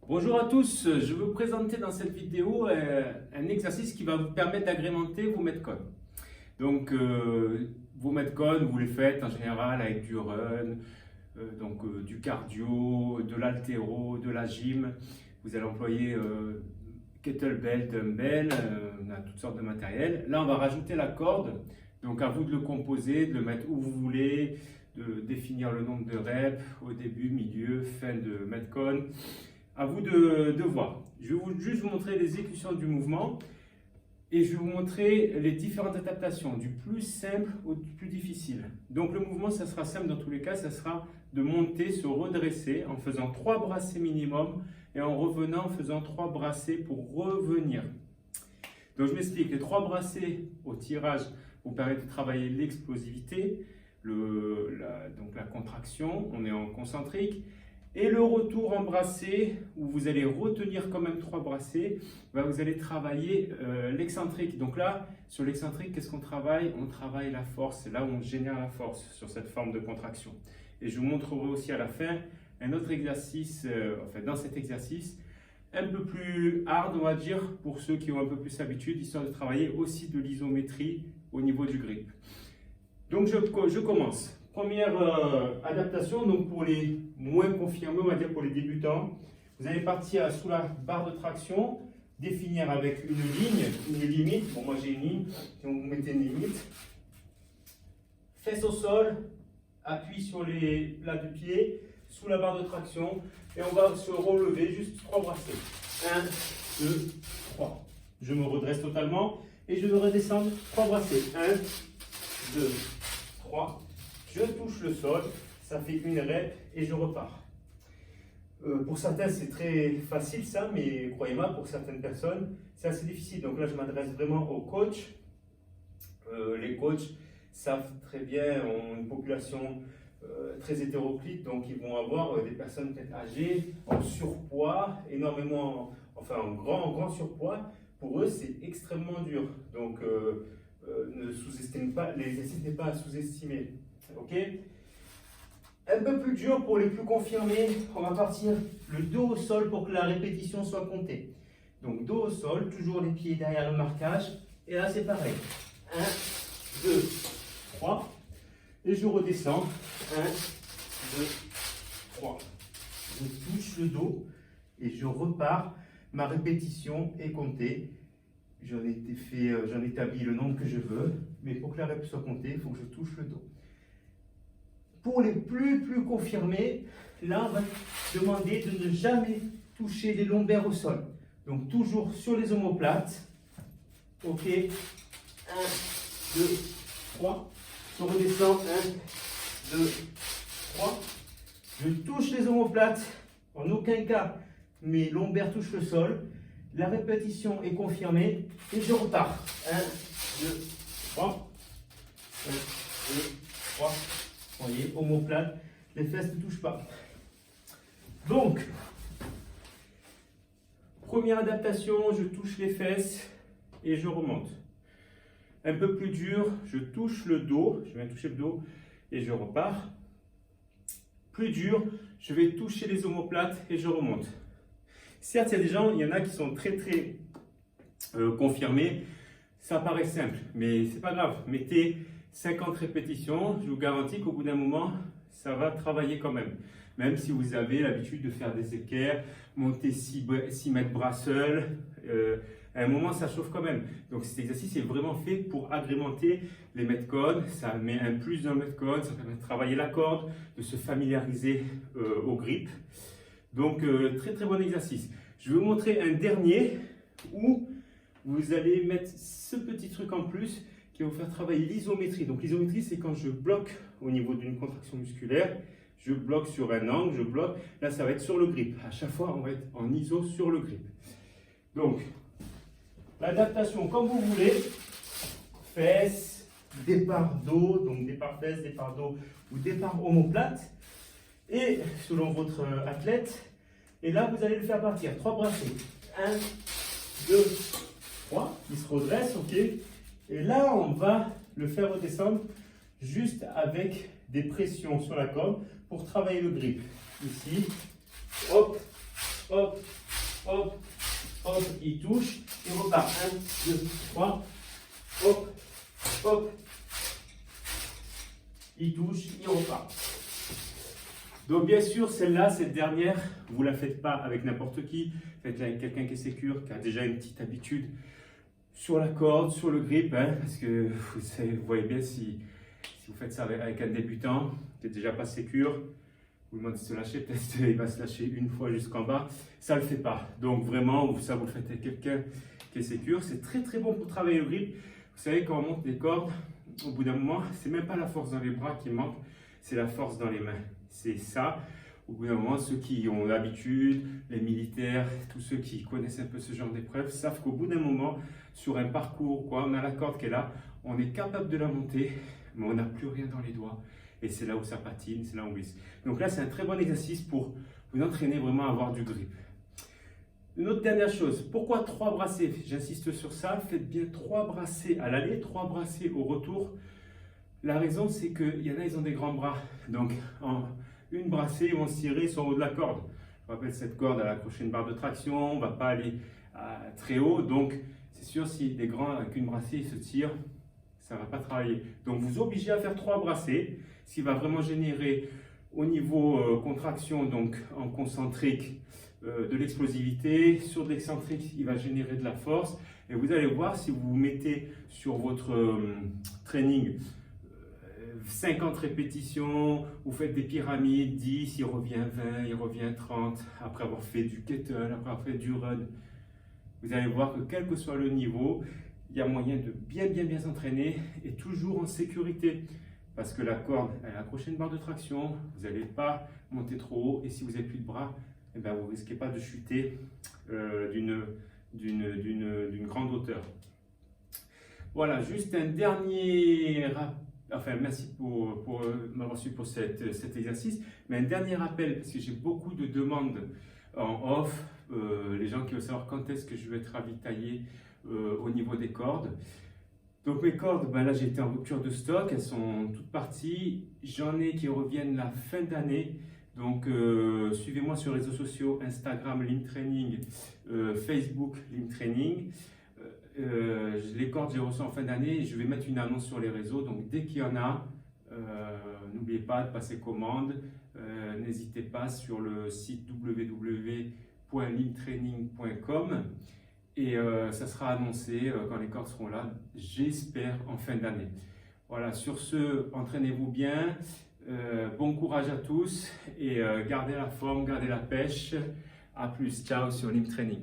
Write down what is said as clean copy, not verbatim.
Bonjour à tous, je vais vous présenter dans cette vidéo un exercice qui va vous permettre d'agrémenter vos metcon. Donc vos metcon, vous les faites en général avec du run, du cardio, de l'haltéro, de la gym. Vous allez employer kettlebell, dumbbell, on a toutes sortes de matériel. Là on va rajouter la corde, donc à vous de le composer, de le mettre où vous voulez, de définir le nombre de reps au début, milieu, fin de metcon. À vous de voir. Je vais juste vous montrer l'exécution du mouvement et je vais vous montrer les différentes adaptations, du plus simple au plus difficile. Donc le mouvement, ça sera simple dans tous les cas, ça sera de monter, se redresser en faisant 3 brassées minimum et en revenant en faisant 3 brassées pour revenir. Donc je m'explique, les 3 brassées au tirage vous permettent de travailler l'explosivité, la contraction, on est en concentrique. Et le retour en brassée, où vous allez retenir quand même 3 brassées, vous allez travailler l'excentrique. Donc là, sur l'excentrique, qu'est-ce qu'on travaille? On travaille la force, c'est là où on génère la force sur cette forme de contraction. Et je vous montrerai aussi à la fin un autre exercice, dans cet exercice, un peu plus hard, on va dire, pour ceux qui ont un peu plus l'habitude, histoire de travailler aussi de l'isométrie au niveau du grip. Donc je commence. Première adaptation, donc pour les moins confirmés, on va dire pour les débutants, vous allez partir sous la barre de traction, définir avec une ligne, une limite. Bon, moi j'ai une ligne, donc vous mettez une limite. Fesses au sol, appui sur les plats du pied, sous la barre de traction, et on va se relever juste 3 brassées. 1, 2, 3. Je me redresse totalement et je vais redescendre 3 brassées. 1, 2, 3. Je touche le sol, ça fait une rep et je repars. Pour certains, c'est très facile ça, mais croyez-moi, pour certaines personnes, c'est assez difficile. Donc là, je m'adresse vraiment aux coachs. Les coachs savent très bien, ont une population très hétéroclite, donc ils vont avoir des personnes peut-être âgées, en surpoids, énormément, en grand surpoids. Pour eux, c'est extrêmement dur. Donc, ne sous-estimez pas, l'exercice n'est pas à sous-estimer. Ok. Un peu plus dur pour les plus confirmés, on va partir le dos au sol pour que la répétition soit comptée. Donc dos au sol, toujours les pieds derrière le marquage. Et là c'est pareil. 1, 2, 3. Et je redescends. 1, 2, 3. Je touche le dos et je repars. Ma répétition est comptée. J'en établis le nombre que je veux. Mais pour que la répétition soit comptée, il faut que je touche le dos. Pour les plus confirmés, là, on va demander de ne jamais toucher les lombaires au sol. Donc, toujours sur les omoplates. OK. 1, 2, 3. Je redescends. 1, 2, 3. Je touche les omoplates. En aucun cas, mes lombaires touchent le sol. La répétition est confirmée. Et je repars. 1, 2, 3. 1, 2, 3. Vous voyez, omoplate, les fesses ne touchent pas. Donc, première adaptation, je touche les fesses et je remonte. Un peu plus dur, je touche le dos, je viens toucher le dos et je repars. Plus dur, je vais toucher les omoplates et je remonte. Certes, il y en a qui sont très confirmés. Ça paraît simple, mais c'est pas grave. Mettez 50 répétitions, je vous garantis qu'au bout d'un moment, ça va travailler quand même. Même si vous avez l'habitude de faire des équerres, monter 6 mètres bras seul, à un moment, ça chauffe quand même. Donc cet exercice est vraiment fait pour agrémenter les metcon. Ça met un plus d'un metcon, ça permet de travailler la corde, de se familiariser au grip. Donc très bon exercice. Je vais vous montrer un dernier où vous allez mettre ce petit truc en plus qui va vous faire travailler l'isométrie. Donc l'isométrie, c'est quand je bloque au niveau d'une contraction musculaire, je bloque sur un angle, je bloque, là ça va être sur le grip. À chaque fois, on va être en iso sur le grip. Donc, l'adaptation comme vous voulez, fesses, départ dos, donc départ fesses, départ dos ou départ omoplate, et selon votre athlète, et là vous allez le faire partir, 3 brassées, 1, 2, 3, il se redresse, ok. Et là, on va le faire redescendre juste avec des pressions sur la corde pour travailler le grip. Ici, hop, hop, hop, hop, il touche, il repart. 1, 2, 3, hop, hop, il touche, il repart. Donc bien sûr, celle-là, cette dernière, vous ne la faites pas avec n'importe qui, faites-la avec quelqu'un qui est sécure, qui a déjà une petite habitude sur la corde, sur le grip, hein, parce que vous voyez bien si vous faites ça avec un débutant qui n'est déjà pas sécure, vous lui demandez de se lâcher, peut-être il va se lâcher une fois jusqu'en bas, ça ne le fait pas. Donc vraiment, ça vous le faites avec quelqu'un qui est sécure, c'est très très bon pour travailler le grip. Vous savez, quand on monte les cordes, au bout d'un moment, c'est même pas la force dans les bras qui manque, c'est la force dans les mains. C'est ça, au bout d'un moment, ceux qui ont l'habitude, les militaires, tous ceux qui connaissent un peu ce genre d'épreuve, savent qu'au bout d'un moment, sur un parcours, quoi, on a la corde qui est là, on est capable de la monter, mais on n'a plus rien dans les doigts. Et c'est là où ça patine, c'est là où on glisse. Donc là, c'est un très bon exercice pour vous entraîner vraiment à avoir du grip. Une autre dernière chose, pourquoi 3 brassées? J'insiste sur ça, faites bien 3 brassées à l'aller, 3 brassées au retour. La raison, c'est qu'il y en a, ils ont des grands bras. Donc, en une brassée, ils vont se tirer sur le haut de la corde. Je rappelle, cette corde, elle a accroché une barre de traction, on ne va pas aller très haut. Donc, c'est sûr, si des grands avec une brassée, ils se tirent, ça ne va pas travailler. Donc, vous obligez à faire 3 brassées, ce qui va vraiment générer au niveau contraction, donc en concentrique, de l'explosivité. Sur de l'excentrique, il va générer de la force. Et vous allez voir, si vous vous mettez sur votre training 50 répétitions, vous faites des pyramides, 10, il revient 20, il revient 30, après avoir fait du kettle, après avoir fait du run. Vous allez voir que quel que soit le niveau, il y a moyen de bien s'entraîner et toujours en sécurité. Parce que la corde, elle est accrochée à une barre de traction, vous n'allez pas monter trop haut et si vous n'avez plus de bras, eh bien, vous ne risquez pas de chuter d'une grande hauteur. Voilà, juste un dernier rappel. Enfin, merci pour m'avoir suivi pour cet exercice. Mais un dernier rappel, parce que j'ai beaucoup de demandes en off, les gens qui veulent savoir quand est-ce que je vais être ravitaillé au niveau des cordes. Donc mes cordes, ben là j'ai été en rupture de stock, elles sont toutes parties. J'en ai qui reviennent la fin d'année. Donc suivez-moi sur les réseaux sociaux, Instagram, Limtraining, Facebook, Limtraining. Les cordes, j'ai reçu en fin d'année et je vais mettre une annonce sur les réseaux. Donc, dès qu'il y en a, n'oubliez pas de passer commande. N'hésitez pas sur le site www.limtraining.com et ça sera annoncé quand les cordes seront là, j'espère en fin d'année. Voilà, sur ce, entraînez-vous bien. Bon courage à tous et gardez la forme, gardez la pêche. À plus, ciao sur Limtraining.